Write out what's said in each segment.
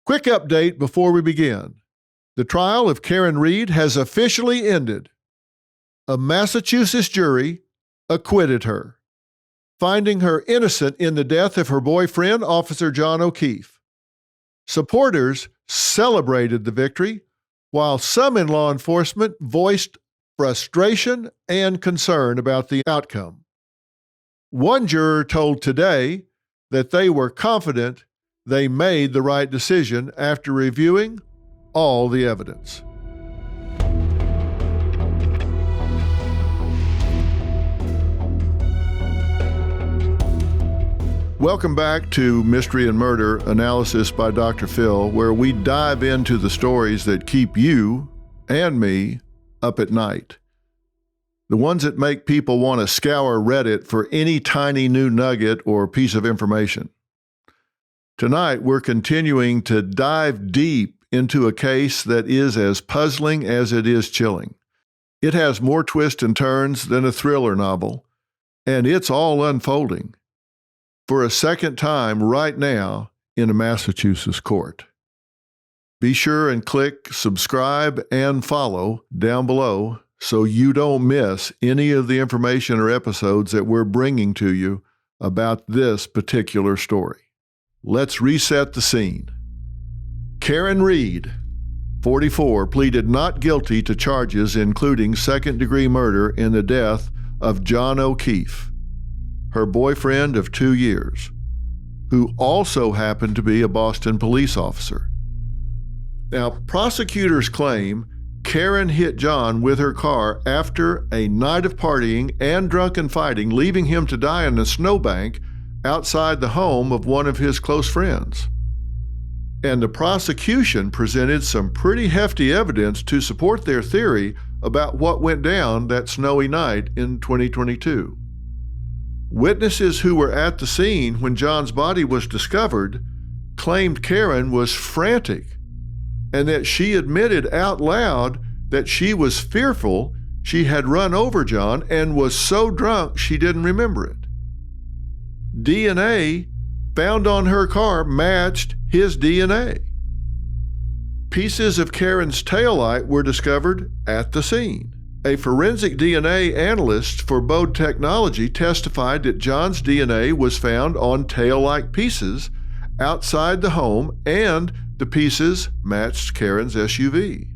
Quick update before we begin. The trial of Karen Reed has officially ended. A Massachusetts jury acquitted her, finding her innocent in the death of her boyfriend, Officer John O'Keefe. Supporters celebrated the victory, while some in law enforcement voiced frustration and concern about the outcome. One juror told Today that they were confident they made the right decision after reviewing all the evidence. Welcome back to Mystery and Murder Analysis by Dr. Phil, where we dive into the stories that keep you and me up at night. The ones that make people want to scour Reddit for any tiny new nugget or piece of information. Tonight, we're continuing to dive deep into a case that is as puzzling as it is chilling. It has more twists and turns than a thriller novel, and it's all unfolding for a second time right now in a Massachusetts court. Be sure and click subscribe and follow down below so you don't miss any of the information or episodes that we're bringing to you about this particular story. Let's reset the scene. Karen Reed, 44, pleaded not guilty to charges including second-degree murder in the death of John O'Keefe, her boyfriend of 2 years, who also happened to be a Boston police officer. Now, prosecutors claim Karen hit John with her car after a night of partying and drunken fighting, leaving him to die in a snowbank outside the home of one of his close friends. And the prosecution presented some pretty hefty evidence to support their theory about what went down that snowy night in 2022. Witnesses who were at the scene when John's body was discovered claimed Karen was frantic and that she admitted out loud that she was fearful she had run over John and was so drunk she didn't remember it. DNA found on her car matched his DNA. Pieces of Karen's taillight were discovered at the scene. A forensic DNA analyst for Bode Technology testified that John's DNA was found on taillight pieces outside the home, and the pieces matched Karen's SUV.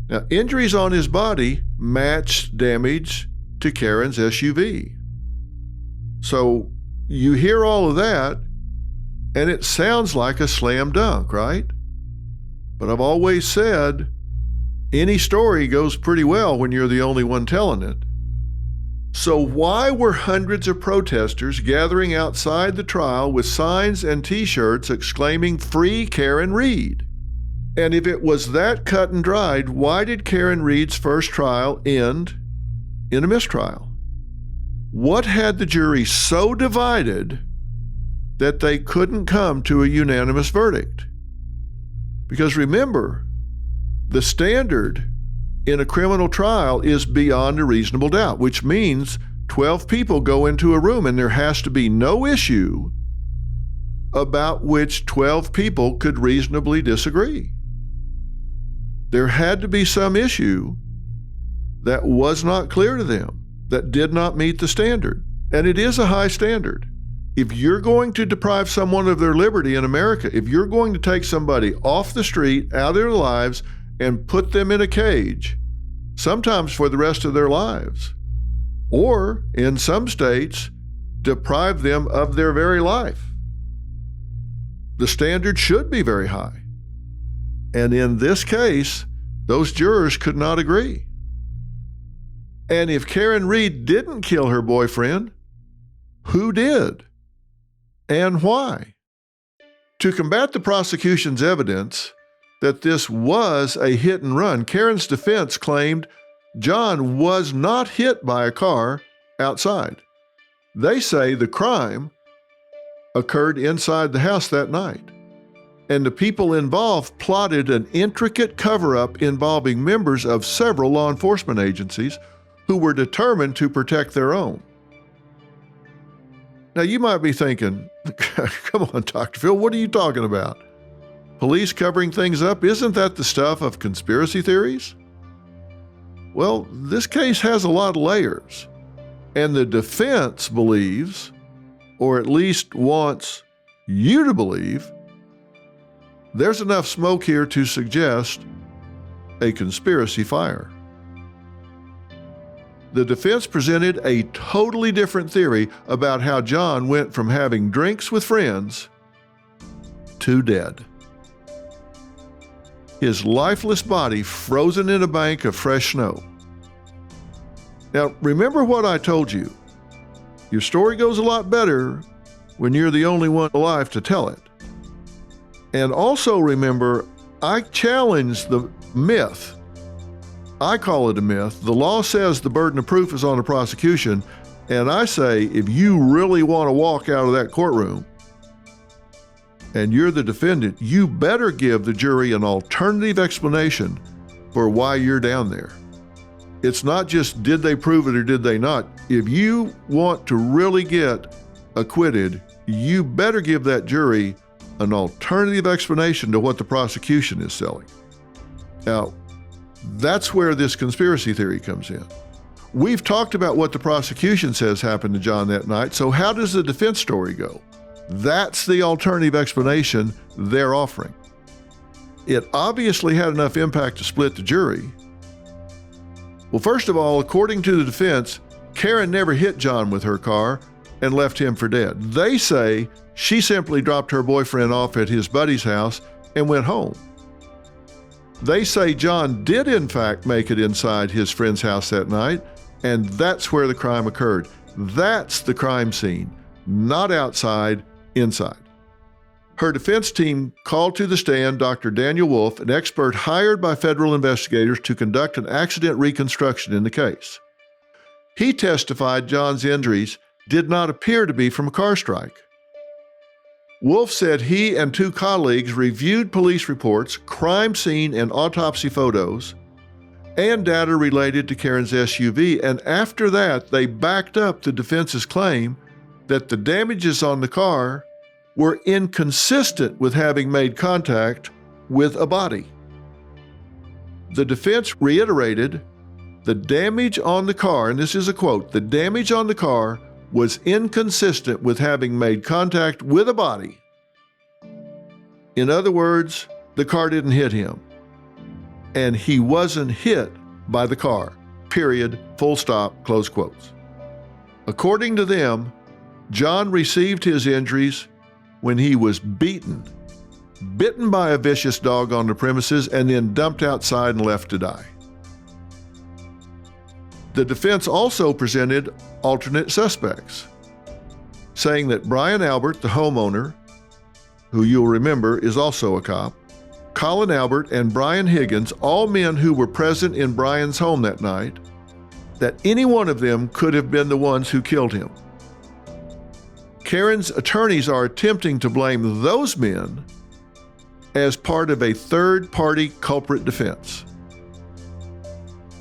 Now, injuries on his body matched damage to Karen's SUV. So you hear all of that, and it sounds like a slam dunk, right? But I've always said, any story goes pretty well when you're the only one telling it. So why were hundreds of protesters gathering outside the trial with signs and t-shirts exclaiming, "Free Karen Reed"? And if it was that cut and dried, why did Karen Reed's first trial end in a mistrial? What had the jury so divided that they couldn't come to a unanimous verdict? Because remember, the standard in a criminal trial is beyond a reasonable doubt, which means 12 people go into a room and there has to be no issue about which 12 people could reasonably disagree. There had to be some issue that was not clear to them, that did not meet the standard. And it is a high standard. If you're going to deprive someone of their liberty in America, if you're going to take somebody off the street, out of their lives, and put them in a cage, sometimes for the rest of their lives, or in some states, deprive them of their very life, the standard should be very high. And in this case, those jurors could not agree. And if Karen Reed didn't kill her boyfriend, who did? And why? To combat the prosecution's evidence that this was a hit and run, Karen's defense claimed John was not hit by a car outside. They say the crime occurred inside the house that night, and the people involved plotted an intricate cover-up involving members of several law enforcement agencies who were determined to protect their own. Now, you might be thinking, come on, Dr. Phil, what are you talking about? police covering things up, isn't that the stuff of conspiracy theories? Well, this case has a lot of layers, and the defense believes, or at least wants you to believe, there's enough smoke here to suggest a conspiracy fire. The defense presented a totally different theory about how John went from having drinks with friends to dead. His lifeless body frozen in a bank of fresh snow. Now, remember what I told you. Your story goes a lot better when you're the only one alive to tell it. And also remember, I challenge the myth. I call it a myth. The law says the burden of proof is on the prosecution, and I say if you really want to walk out of that courtroom and you're the defendant, you better give the jury an alternative explanation for why you're down there. It's not just did they prove it or did they not. If you want to really get acquitted, you better give that jury an alternative explanation to what the prosecution is selling. Now, that's where this conspiracy theory comes in. We've talked about what the prosecution says happened to John that night, so how does the defense story go? That's the alternative explanation they're offering. It obviously had enough impact to split the jury. Well, first of all, according to the defense, Karen never hit John with her car and left him for dead. They say she simply dropped her boyfriend off at his buddy's house and went home. They say John did in fact make it inside his friend's house that night, and that's where the crime occurred. That's the crime scene, not outside, inside. Her defense team called to the stand Dr. Daniel Wolf, an expert hired by federal investigators to conduct an accident reconstruction in the case. He testified John's injuries did not appear to be from a car strike. Wolf said he and two colleagues reviewed police reports, crime scene and autopsy photos, and data related to Karen's SUV, and after that, they backed up the defense's claim that the damages on the car were inconsistent with having made contact with a body. The defense reiterated the damage on the car, and this is a quote, the damage on the car was inconsistent with having made contact with a body. In other words, the car didn't hit him, and he wasn't hit by the car, period, full stop, close quotes. According to them, John received his injuries when he was bitten by a vicious dog on the premises, and then dumped outside and left to die. The defense also presented alternate suspects, saying that Brian Albert, the homeowner, who you'll remember is also a cop, Colin Albert and Brian Higgins, all men who were present in Brian's home that night, that any one of them could have been the ones who killed him. Karen's attorneys are attempting to blame those men as part of a third-party culprit defense.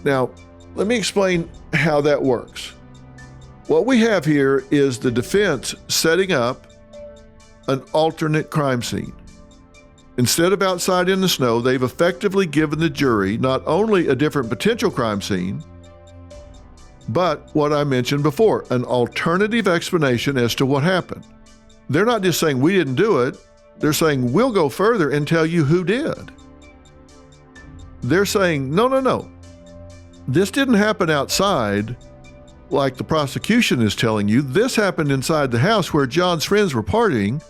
Now, let me explain how that works. What we have here is the defense setting up an alternate crime scene. Instead of outside in the snow, they've effectively given the jury not only a different potential crime scene, but what I mentioned before, an alternative explanation as to what happened. They're not just saying we didn't do it, they're saying we'll go further and tell you who did. They're saying, no. This didn't happen outside like the prosecution is telling you. This happened inside the house where John's friends were partying,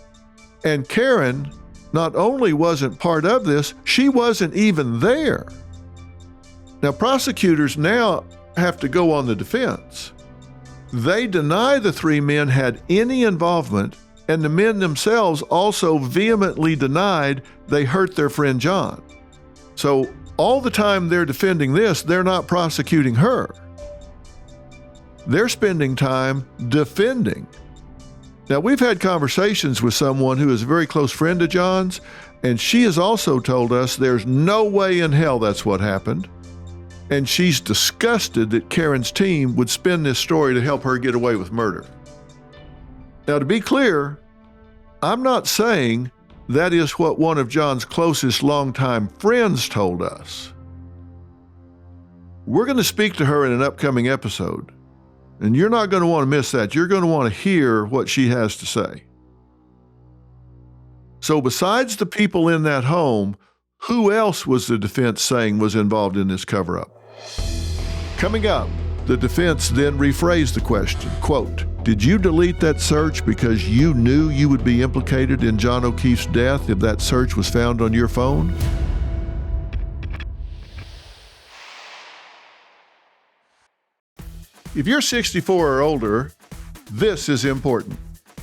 and Karen not only wasn't part of this, she wasn't even there. Now, prosecutors now have to go on the defense. They deny the three men had any involvement, and the men themselves also vehemently denied they hurt their friend John. So all the time they're defending this, they're not prosecuting her. They're spending time defending. Now, we've had conversations with someone who is a very close friend of John's, and she has also told us there's no way in hell that's what happened. And she's disgusted that Karen's team would spin this story to help her get away with murder. Now, to be clear, I'm not saying That is what one of John's closest longtime friends told us. We're going to speak to her in an upcoming episode, and you're not going to want to miss that. You're going to want to hear what she has to say. So besides the people in that home, who else was the defense saying was involved in this cover-up? Coming up, the defense then rephrased the question, quote, "Did you delete that search because you knew you would be implicated in John O'Keefe's death if that search was found on your phone?" If you're 64 or older, this is important.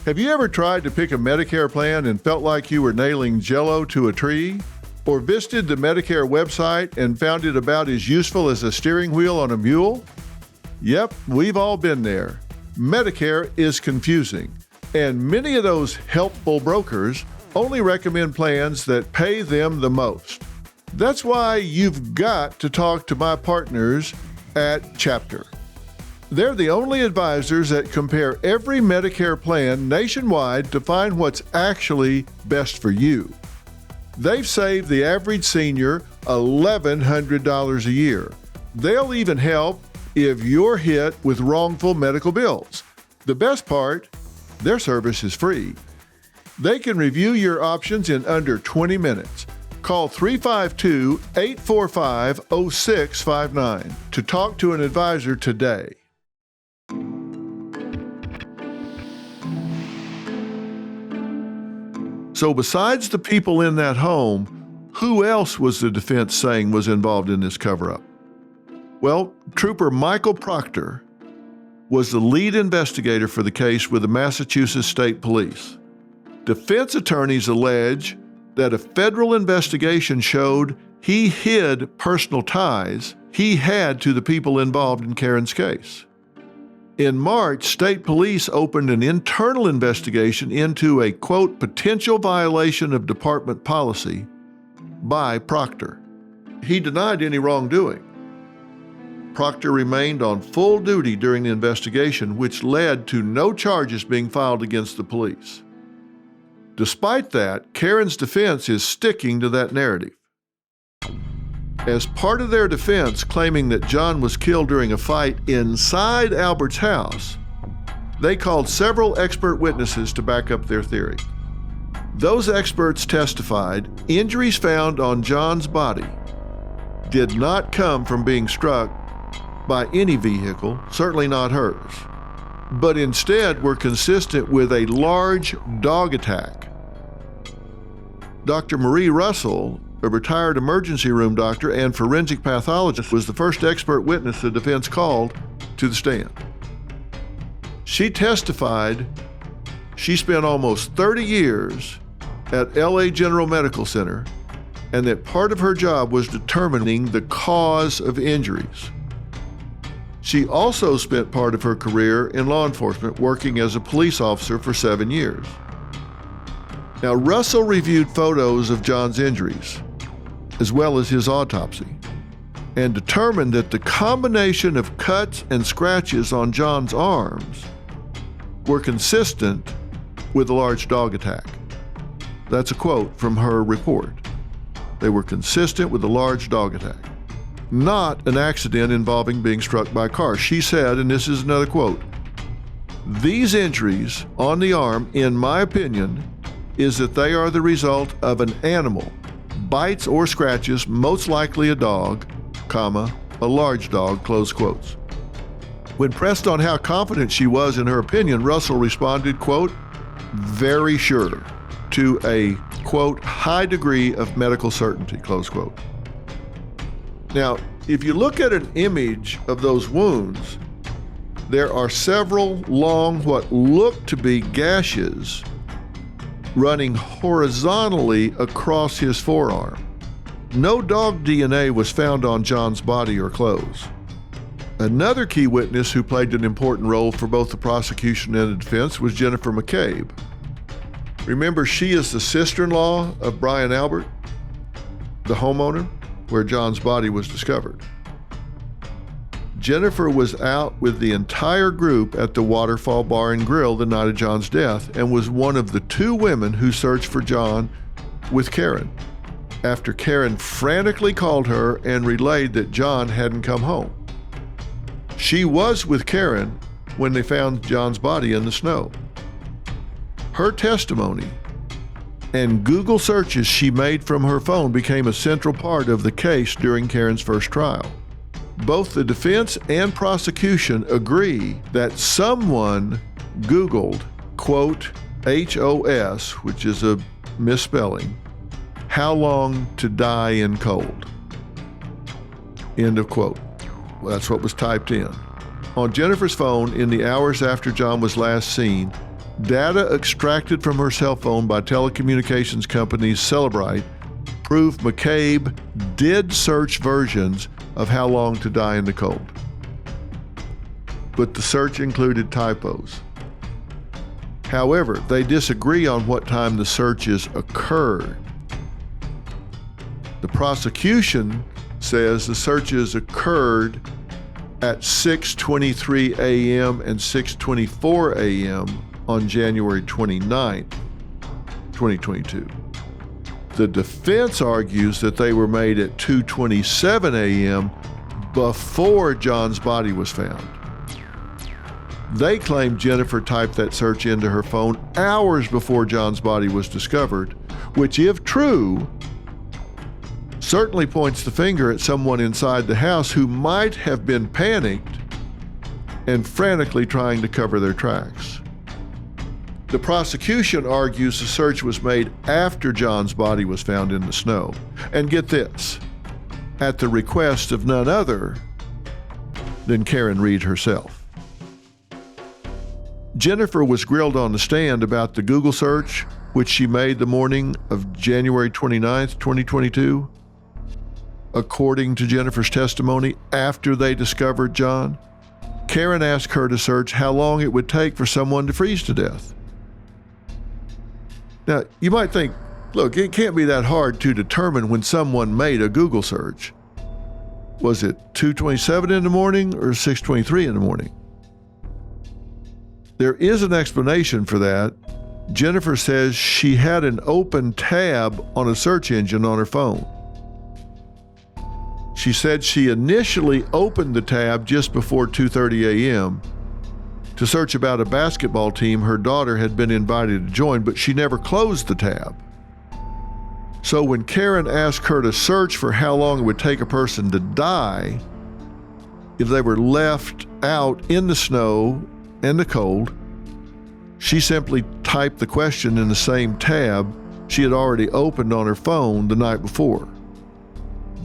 Have you ever tried to pick a Medicare plan and felt like you were nailing Jell-O to a tree? Or visited the Medicare website and found it about as useful as a steering wheel on a mule? Yep, we've all been there. Medicare is confusing, and many of those helpful brokers only recommend plans that pay them the most. That's why you've got to talk to my partners at Chapter. They're the only advisors that compare every Medicare plan nationwide to find what's actually best for you. They've saved the average senior $1,100 a year. They'll even help if you're hit with wrongful medical bills. The best part, their service is free. They can review your options in under 20 minutes. Call 352-845-0659 to talk to an advisor today. So besides the people in that home, who else was the defense saying was involved in this cover-up? Well, Trooper Michael Proctor was the lead investigator for the case with the Massachusetts State Police. Defense attorneys allege that a federal investigation showed he hid personal ties he had to the people involved in Karen's case. In March, state police opened an internal investigation into a, quote, potential violation of department policy by Proctor. He denied any wrongdoing. Proctor remained on full duty during the investigation, which led to no charges being filed against the police. Despite that, Karen's defense is sticking to that narrative. As part of their defense, claiming that John was killed during a fight inside Albert's house, they called several expert witnesses to back up their theory. Those experts testified injuries found on John's body did not come from being struck by any vehicle, certainly not hers, but instead were consistent with a large dog attack. Dr. Marie Russell, a retired emergency room doctor and forensic pathologist, was the first expert witness the defense called to the stand. She testified she spent almost 30 years at LA General Medical Center and that part of her job was determining the cause of injuries. She also spent part of her career in law enforcement, working as a police officer for 7 years. Now, Russell reviewed photos of John's injuries, as well as his autopsy, and determined that the combination of cuts and scratches on John's arms were consistent with a large dog attack. That's a quote from her report. They were consistent with a large dog attack, not an accident involving being struck by a car. She said, and this is another quote, "These injuries on the arm, in my opinion, is that they are the result of an animal, bites or scratches, most likely a dog, comma, a large dog," close quotes. When pressed on how confident she was in her opinion, Russell responded, quote, "very sure," to a, quote, "high degree of medical certainty," close quote. Now, if you look at an image of those wounds, there are several long, what look to be gashes running horizontally across his forearm. No dog DNA was found on John's body or clothes. Another key witness who played an important role for both the prosecution and the defense was Jennifer McCabe. Remember, she is the sister-in-law of Brian Albert, the homeowner where John's body was discovered. Jennifer was out with the entire group at the Waterfall Bar and Grill the night of John's death and was one of the 2 women who searched for John with Karen after Karen frantically called her and relayed that John hadn't come home. She was with Karen when they found John's body in the snow. Her testimony and Google searches she made from her phone became a central part of the case during Karen's first trial. Both the defense and prosecution agree that someone Googled, quote, HOS, which is a misspelling, how long to die in cold, end of quote. Well, that's what was typed in. On Jennifer's phone in the hours after John was last seen, data extracted from her cell phone by telecommunications company Celebrite proved McCabe did search versions of how long to die in the cold. But the search included typos. However, they disagree on what time the searches occurred. The prosecution says the searches occurred at 6:23 a.m. and 6:24 a.m. on January 29, 2022. The defense argues that they were made at 2:27 a.m. before John's body was found. They claim Jennifer typed that search into her phone hours before John's body was discovered, which, if true, certainly points the finger at someone inside the house who might have been panicked and frantically trying to cover their tracks. The prosecution argues the search was made after John's body was found in the snow. And get this, at the request of none other than Karen Reed herself. Jennifer was grilled on the stand about the Google search, which she made the morning of January 29, 2022. According to Jennifer's testimony, after they discovered John, Karen asked her to search how long it would take for someone to freeze to death. Now, you might think, look, it can't be that hard to determine when someone made a Google search. Was it 2:27 in the morning or 6:23 in the morning? There is an explanation for that. Jennifer says she had an open tab on a search engine on her phone. She said she initially opened the tab just before 2:30 a.m. to search about a basketball team her daughter had been invited to join, but she never closed the tab. So when Karen asked her to search for how long it would take a person to die if they were left out in the snow and the cold, she simply typed the question in the same tab she had already opened on her phone the night before.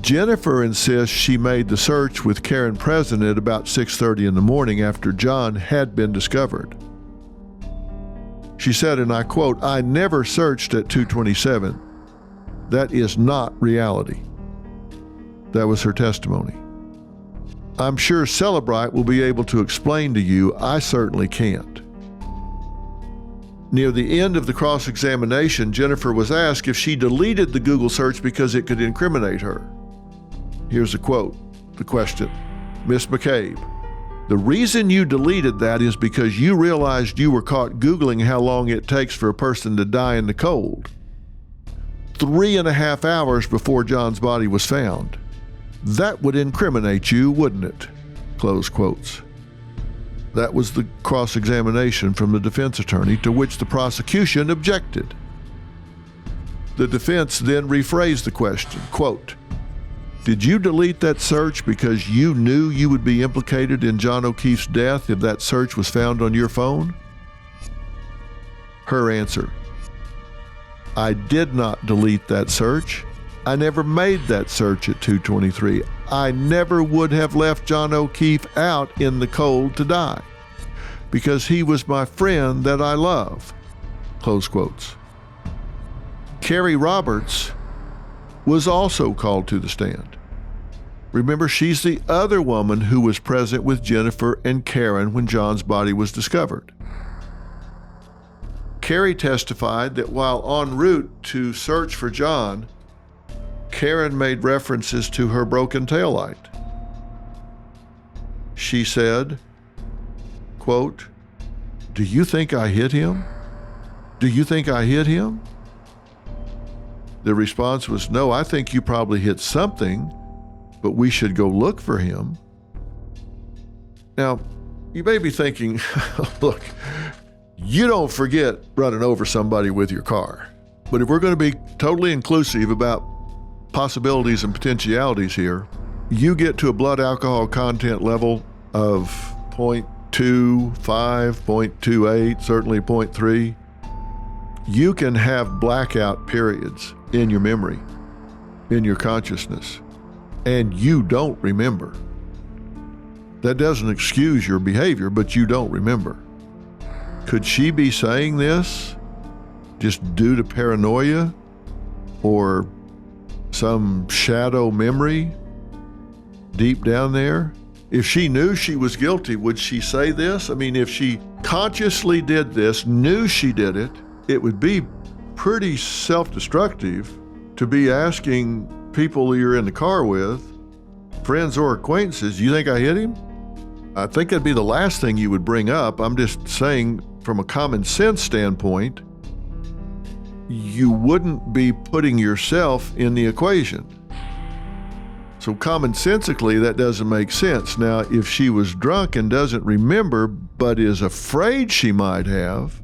Jennifer insists she made the search with Karen present at about 6:30 in the morning after John had been discovered. She said, and I quote, "I never searched at 2:27. That is not reality." That was her testimony. I'm sure Celebrite will be able to explain to you. I certainly can't. Near the end of the cross-examination, Jennifer was asked if she deleted the Google search because it could incriminate her. Here's a quote, the question. "Miss McCabe, the reason you deleted that is because you realized you were caught Googling how long it takes for a person to die in the cold 3.5 hours before John's body was found. That would incriminate you, wouldn't it?" Close quotes. That was the cross-examination from the defense attorney, to which the prosecution objected. The defense then rephrased the question, quote, "Did you delete that search because you knew you would be implicated in John O'Keefe's death if that search was found on your phone?" Her answer, "I did not delete that search. I never made that search at 2:23. I never would have left John O'Keefe out in the cold to die because he was my friend that I love." Close quotes. Carrie Roberts was also called to the stand. Remember, she's the other woman who was present with Jennifer and Karen when John's body was discovered. Carrie testified that while en route to search for John, Karen made references to her broken taillight. She said, quote, "Do you think I hit him? Do you think I hit him?" The response was, "No, I think you probably hit something, but we should go look for him." Now, you may be thinking, look, you don't forget running over somebody with your car. But if we're going to be totally inclusive about possibilities and potentialities here, you get to a blood alcohol content level of 0.25, 0.28, certainly 0.3. You can have blackout periods in your memory, in your consciousness, and you don't remember. That doesn't excuse your behavior, but you don't remember. Could she be saying this just due to paranoia or some shadow memory deep down there? If she knew she was guilty, would she say this? I mean, if she consciously did this, knew she did it, it would be pretty self-destructive to be asking people you're in the car with, friends or acquaintances, "You think I hit him?" I think that'd be the last thing you would bring up. I'm just saying, from a common sense standpoint, you wouldn't be putting yourself in the equation. So commonsensically, that doesn't make sense. Now, if she was drunk and doesn't remember, but is afraid she might have,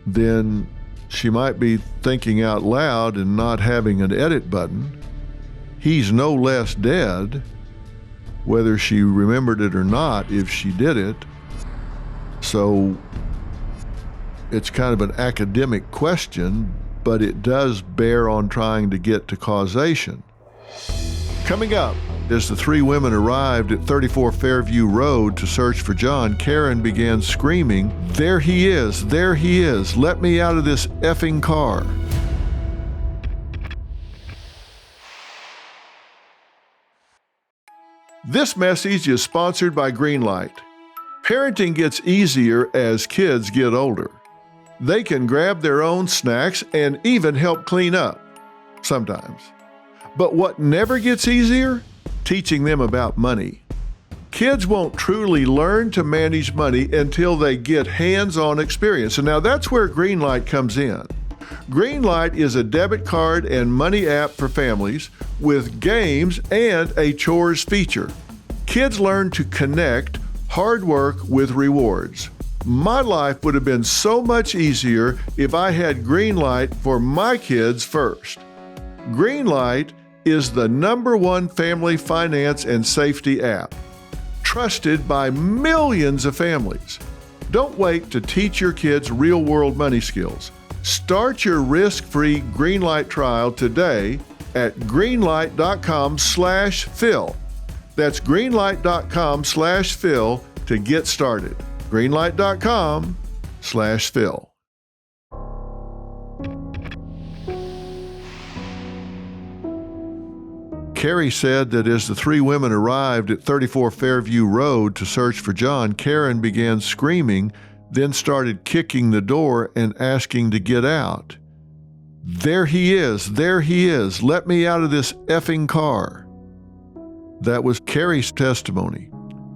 then she might be thinking out loud and not having an edit button. He's no less dead, whether she remembered it or not, if she did it. So it's kind of an academic question, but it does bear on trying to get to causation. Coming up, as the three women arrived at 34 Fairview Road to search for John, Karen began screaming, "There he is! There he is! Let me out of this effing car!" This message is sponsored by Greenlight. Parenting gets easier as kids get older. They can grab their own snacks and even help clean up, sometimes. But what never gets easier? Teaching them about money. Kids won't truly learn to manage money until they get hands-on experience. And now that's where Greenlight comes in. Greenlight is a debit card and money app for families with games and a chores feature. Kids learn to connect hard work with rewards. My life would have been so much easier if I had Greenlight for my kids first. Greenlight is the #1 family finance and safety app, trusted by millions of families. Don't wait to teach your kids real-world money skills. Start your risk-free Greenlight trial today at greenlight.com/Phil. That's greenlight.com/Phil to get started. greenlight.com/Phil. Carrie said that as the three women arrived at 34 Fairview Road to search for John, Karen began screaming, then started kicking the door and asking to get out. "There he is! There he is! Let me out of this effing car!" That was Carrie's testimony.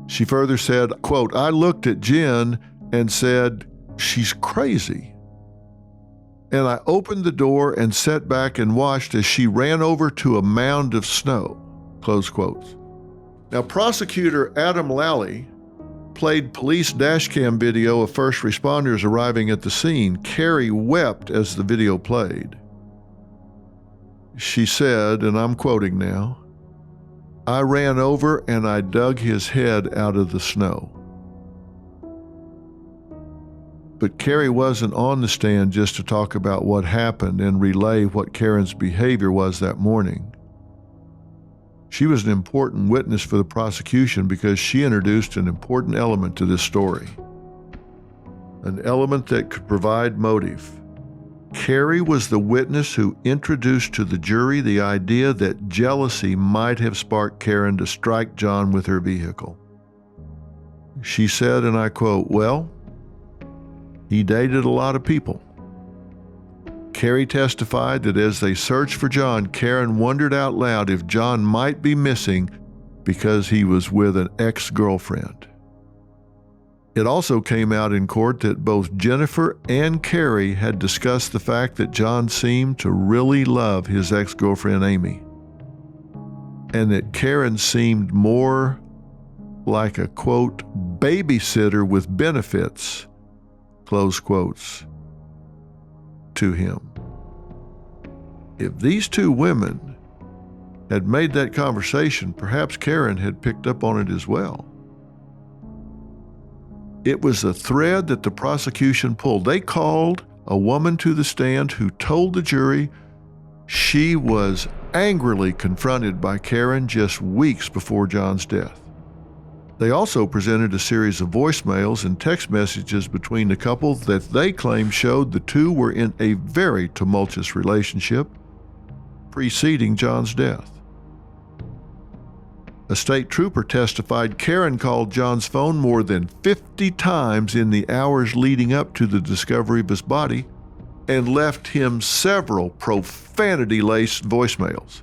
She further said, quote, "I looked at Jen and said, 'She's crazy.' And I opened the door and sat back and watched as she ran over to a mound of snow," close quotes. Now, prosecutor Adam Lally played police dashcam video of first responders arriving at the scene. Carrie wept as the video played. She said, and I'm quoting now, "I ran over and I dug his head out of the snow." But Carrie wasn't on the stand just to talk about what happened and relay what Karen's behavior was that morning. She was an important witness for the prosecution because she introduced an important element to this story, an element that could provide motive. Carrie was the witness who introduced to the jury the idea that jealousy might have sparked Karen to strike John with her vehicle. She said, and I quote, "Well, he dated a lot of people." Carrie testified that as they searched for John, Karen wondered out loud if John might be missing because he was with an ex-girlfriend. It also came out in court that both Jennifer and Carrie had discussed the fact that John seemed to really love his ex-girlfriend Amy, and that Karen seemed more like a, quote, babysitter with benefits, close quotes, to him. If these two women had made that conversation, perhaps Karen had picked up on it as well. It was a thread that the prosecution pulled. They called a woman to the stand who told the jury she was angrily confronted by Karen just weeks before John's death. They also presented a series of voicemails and text messages between the couple that they claimed showed the two were in a very tumultuous relationship preceding John's death. A state trooper testified Karen called John's phone more than 50 times in the hours leading up to the discovery of his body and left him several profanity-laced voicemails.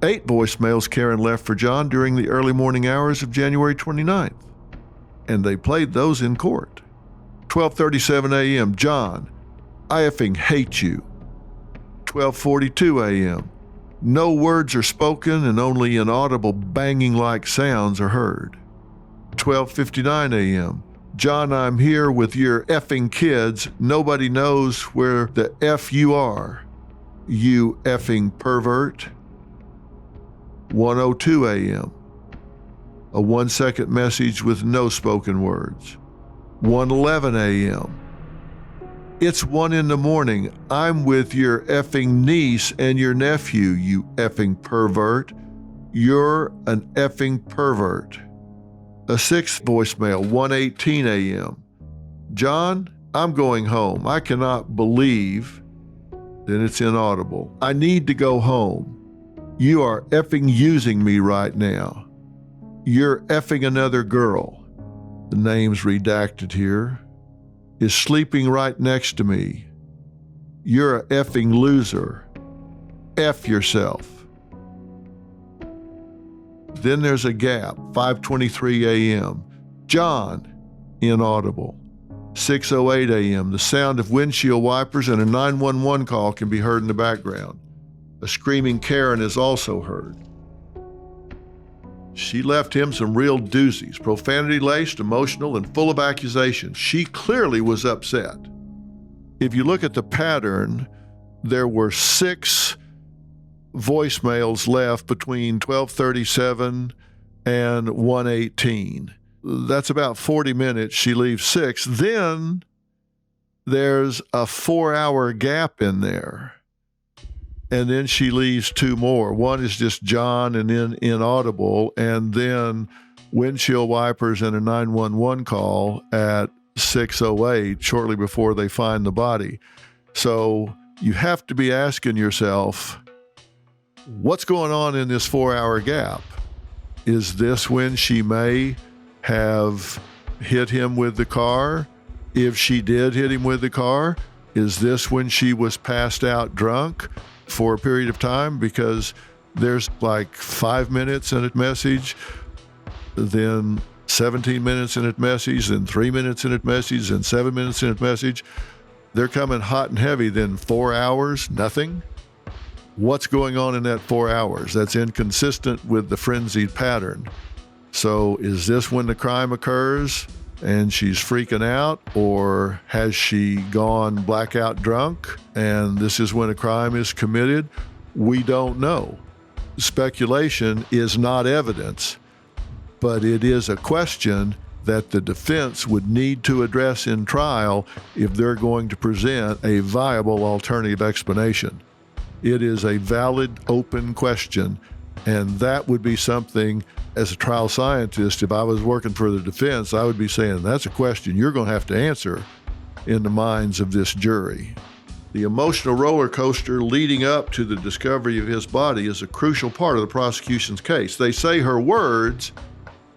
8 voicemails Karen left for John during the early morning hours of January 29th, and they played those in court. 12:37 a.m., John, I effing hate you. 12:42 a.m., no words are spoken and only inaudible banging-like sounds are heard. 12:59 a.m., John, I'm here with your effing kids. Nobody knows where the F you are, you effing pervert. 1:02 a.m., a 1-second message with no spoken words. 1:11 a.m., it's 1 in the morning. I'm with your effing niece and your nephew, you effing pervert. You're an effing pervert. A 6th voicemail, 1:18 a.m. John, I'm going home. I cannot believe. Then it's inaudible. I need to go home. You are effing using me right now. You're effing another girl. The name's redacted here. Is sleeping right next to me. You're a effing loser. F yourself. Then there's a gap, 5:23 a.m. John, inaudible. 6:08 a.m., the sound of windshield wipers and a 911 call can be heard in the background. A screaming Karen is also heard. She left him some real doozies, profanity-laced, emotional, and full of accusations. She clearly was upset. If you look at the pattern, there were 6 voicemails left between 12:37 and 1:18. That's about 40 minutes. She leaves 6. Then there's a 4-hour gap in there. And then she leaves 2 more. One is just John and then inaudible, and then windshield wipers and a 911 call at 6:08, shortly before they find the body. So you have to be asking yourself, what's going on in this 4-hour gap? Is this when she may have hit him with the car? If she did hit him with the car, is this when she was passed out drunk for a period of time? Because there's like 5 minutes in a message, then 17 minutes in a message, then 3 minutes in a message, then 7 minutes in a message. They're coming hot and heavy, then 4 hours, nothing. What's going on in that 4 hours? That's inconsistent with the frenzied pattern. So is this when the crime occurs and she's freaking out, or has she gone blackout drunk and this is when a crime is committed? We don't know. Speculation is not evidence, but it is a question that the defense would need to address in trial if they're going to present a viable alternative explanation. It is a valid, open question, and that would be something, as a trial scientist, if I was working for the defense, I would be saying, that's a question you're going to have to answer in the minds of this jury. The emotional roller coaster leading up to the discovery of his body is a crucial part of the prosecution's case. They say her words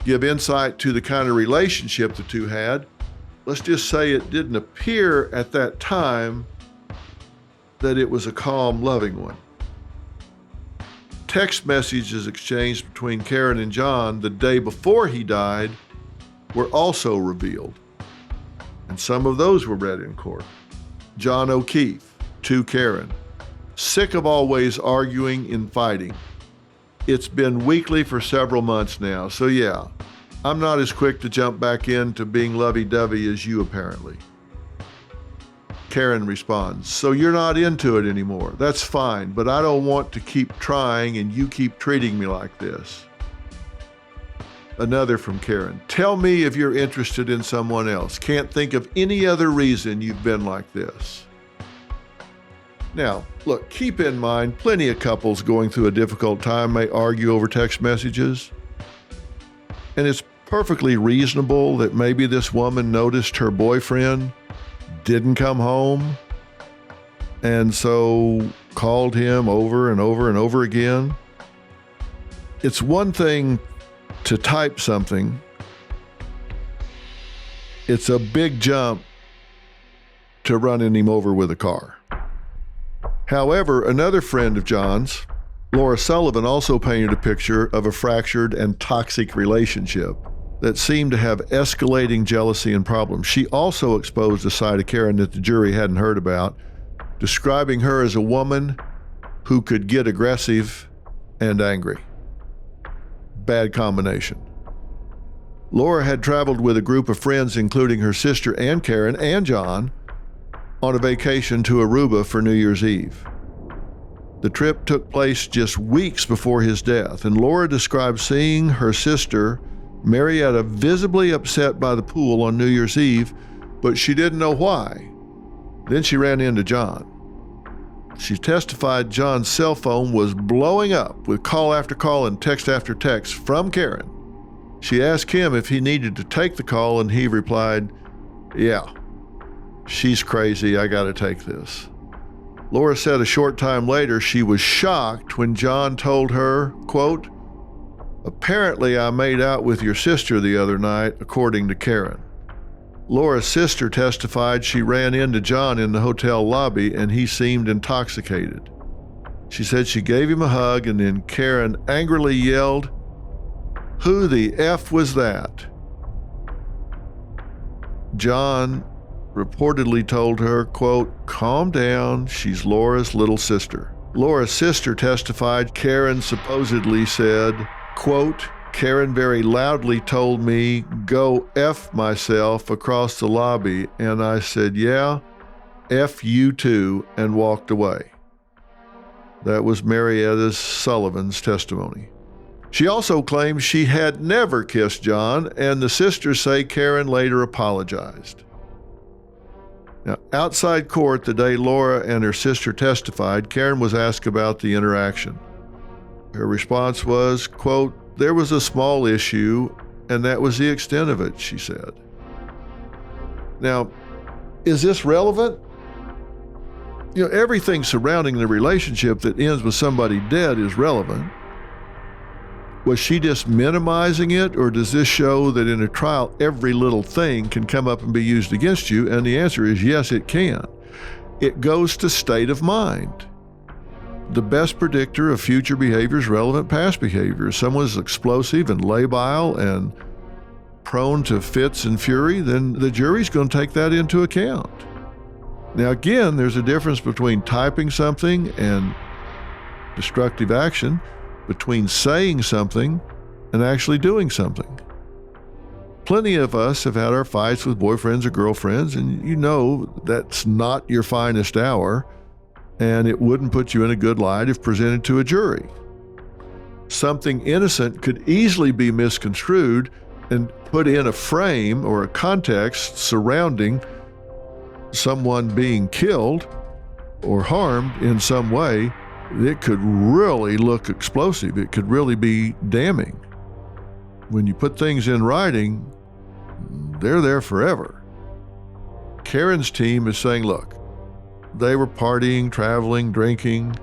give insight to the kind of relationship the two had. Let's just say it didn't appear at that time that it was a calm, loving one. Text messages exchanged between Karen and John the day before he died were also revealed, and some of those were read in court. John O'Keefe, to Karen, sick of always arguing and fighting. It's been weekly for several months now, so yeah, I'm not as quick to jump back into being lovey-dovey as you apparently. Karen responds, so you're not into it anymore. That's fine, but I don't want to keep trying and you keep treating me like this. Another from Karen, tell me if you're interested in someone else. Can't think of any other reason you've been like this. Now, look, keep in mind, plenty of couples going through a difficult time may argue over text messages. And it's perfectly reasonable that maybe this woman noticed her boyfriend didn't come home and so called him over and over and over again. It's one thing to type something. It's a big jump to running him over with a car. However, another friend of John's, Laura Sullivan, also painted a picture of a fractured and toxic relationship that seemed to have escalating jealousy and problems. She also exposed a side of Karen that the jury hadn't heard about, describing her as a woman who could get aggressive and angry. Bad combination. Laura had traveled with a group of friends, including her sister and Karen and John, on a vacation to Aruba for New Year's Eve. The trip took place just weeks before his death, and Laura described seeing her sister, Marietta, visibly upset by the pool on New Year's Eve, but she didn't know why. Then she ran into John. She testified John's cell phone was blowing up with call after call and text after text from Karen. She asked him if he needed to take the call, and he replied, yeah, she's crazy, I gotta take this. Laura said a short time later she was shocked when John told her, quote, apparently I made out with your sister the other night, according to Karen. Laura's sister testified she ran into John in the hotel lobby and he seemed intoxicated. She said she gave him a hug and then Karen angrily yelled, who the F was that? John reportedly told her, quote, calm down, she's Laura's little sister. Laura's sister testified Karen supposedly said, quote, Karen very loudly told me, go F myself across the lobby, and I said, yeah, F you too, and walked away. That was Marietta Sullivan's testimony. She also claims she had never kissed John, and the sisters say Karen later apologized. Now, outside court the day Laura and her sister testified, Karen was asked about the interaction. Her response was, quote, there was a small issue, and that was the extent of it, she said. Now, is this relevant? You know, everything surrounding the relationship that ends with somebody dead is relevant. Was she just minimizing it, or does this show that in a trial every little thing can come up and be used against you? And the answer is yes, it can. It goes to state of mind. The best predictor of future behavior is relevant past behavior. If someone's explosive and labile and prone to fits and fury, then the jury's going to take that into account. Now again, there's a difference between typing something and destructive action, between saying something and actually doing something. Plenty of us have had our fights with boyfriends or girlfriends, and you know that's not your finest hour, and it wouldn't put you in a good light if presented to a jury. Something innocent could easily be misconstrued and put in a frame or a context surrounding someone being killed or harmed in some way. It could really look explosive. It could really be damning. When you put things in writing, they're there forever. Karen's team is saying, look, they were partying, traveling, drinking.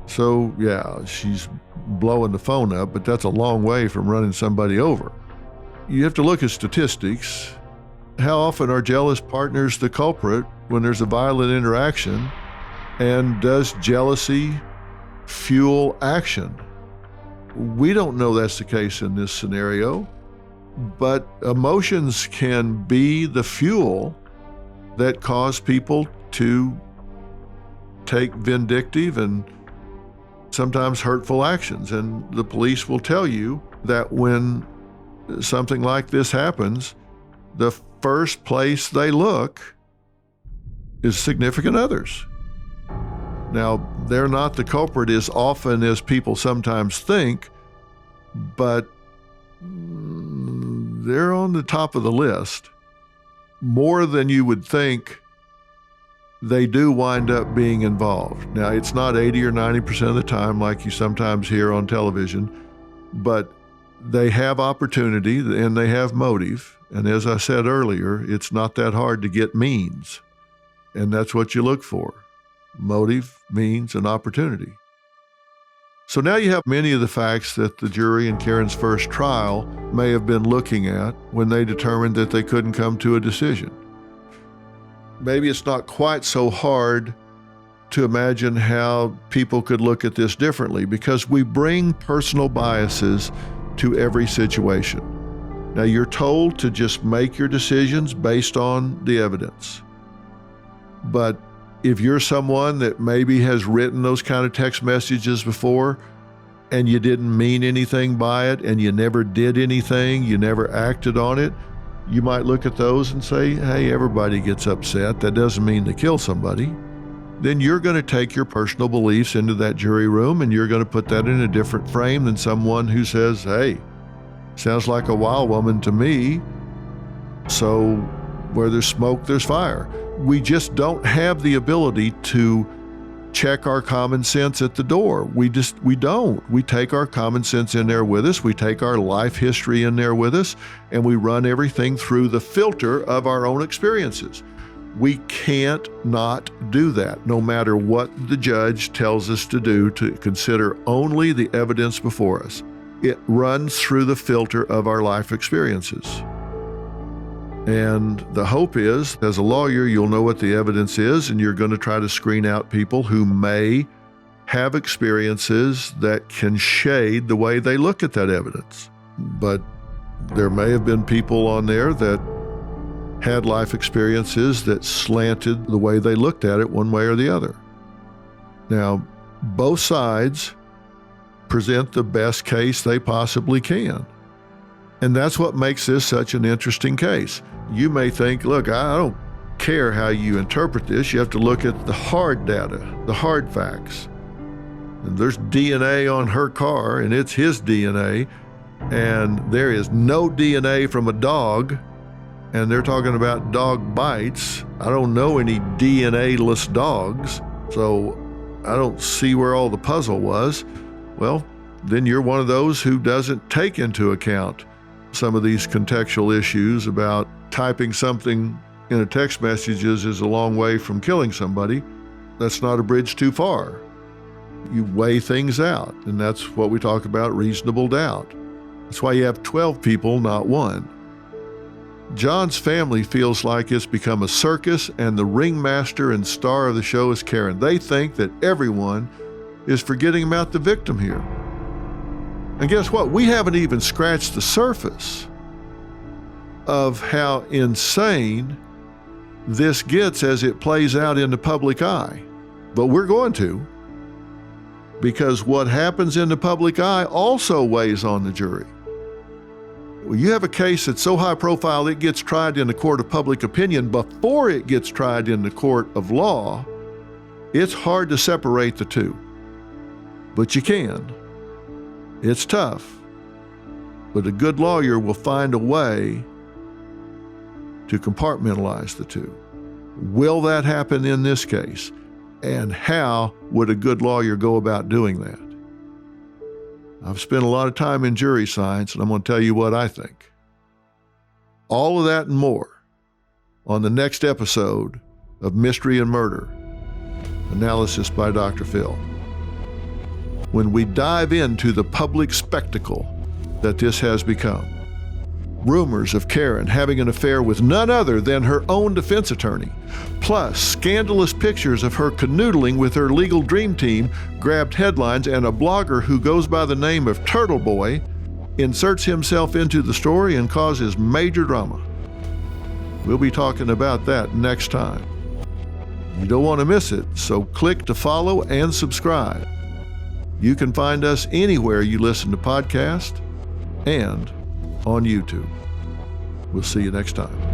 So yeah, she's blowing the phone up, but that's a long way from running somebody over. You have to look at statistics. How often are jealous partners the culprit when there's a violent interaction? And does jealousy fuel action? We don't know that's the case in this scenario. But emotions can be the fuel that cause people to take vindictive and sometimes hurtful actions. And the police will tell you that when something like this happens, the first place they look is significant others. Now, they're not the culprit as often as people sometimes think, but they're on the top of the list. More than you would think, they do wind up being involved. Now, it's not 80 or 90% of the time like you sometimes hear on television, but they have opportunity and they have motive. And as I said earlier, it's not that hard to get means. And that's what you look for: motive, means, and opportunity. So now you have many of the facts that the jury in Karen's first trial may have been looking at when they determined that they couldn't come to a decision. Maybe it's not quite so hard to imagine how people could look at this differently, because we bring personal biases to every situation. Now, you're told to just make your decisions based on the evidence. But if you're someone that maybe has written those kind of text messages before and you didn't mean anything by it and you never did anything, you never acted on it, you might look at those and say, hey, everybody gets upset. That doesn't mean to kill somebody. Then you're going to take your personal beliefs into that jury room and you're going to put that in a different frame than someone who says, hey, sounds like a wild woman to me. So where there's smoke, there's fire. We just don't have the ability to check our common sense at the door. We don't. We take our common sense in there with us. We take our life history in there with us, and we run everything through the filter of our own experiences. We can't not do that, no matter what the judge tells us to do, to consider only the evidence before us. It runs through the filter of our life experiences. And the hope is, as a lawyer, you'll know what the evidence is, and you're going to try to screen out people who may have experiences that can shade the way they look at that evidence. But there may have been people on there that had life experiences that slanted the way they looked at it one way or the other. Now, both sides present the best case they possibly can. And that's what makes this such an interesting case. You may think, look, I don't care how you interpret this. You have to look at the hard data, the hard facts. And there's DNA on her car, and it's his DNA, and there is no DNA from a dog, and they're talking about dog bites. I don't know any DNA-less dogs, so I don't see where all the puzzle was. Well, then you're one of those who doesn't take into account some of these contextual issues about typing something in a text messages is a long way from killing somebody. That's not a bridge too far. You weigh things out, and that's what we talk about, reasonable doubt. That's why you have 12 people, not one. John's family feels like it's become a circus, and the ringmaster and star of the show is Karen. They think that everyone is forgetting about the victim here. And guess what? We haven't even scratched the surface of how insane this gets as it plays out in the public eye. But we're going to, because what happens in the public eye also weighs on the jury. Well, you have a case that's so high profile it gets tried in the court of public opinion before it gets tried in the court of law. It's hard to separate the two, but you can. It's tough, but a good lawyer will find a way to compartmentalize the two. Will that happen in this case? And how would a good lawyer go about doing that? I've spent a lot of time in jury science, and I'm going to tell you what I think. All of that and more on the next episode of Mystery and Murder, Analysis by Dr. Phil. When we dive into the public spectacle that this has become. Rumors of Karen having an affair with none other than her own defense attorney, plus scandalous pictures of her canoodling with her legal dream team grabbed headlines, and a blogger who goes by the name of Turtle Boy inserts himself into the story and causes major drama. We'll be talking about that next time. You don't want to miss it, so click to follow and subscribe. You can find us anywhere you listen to podcasts and on YouTube. We'll see you next time.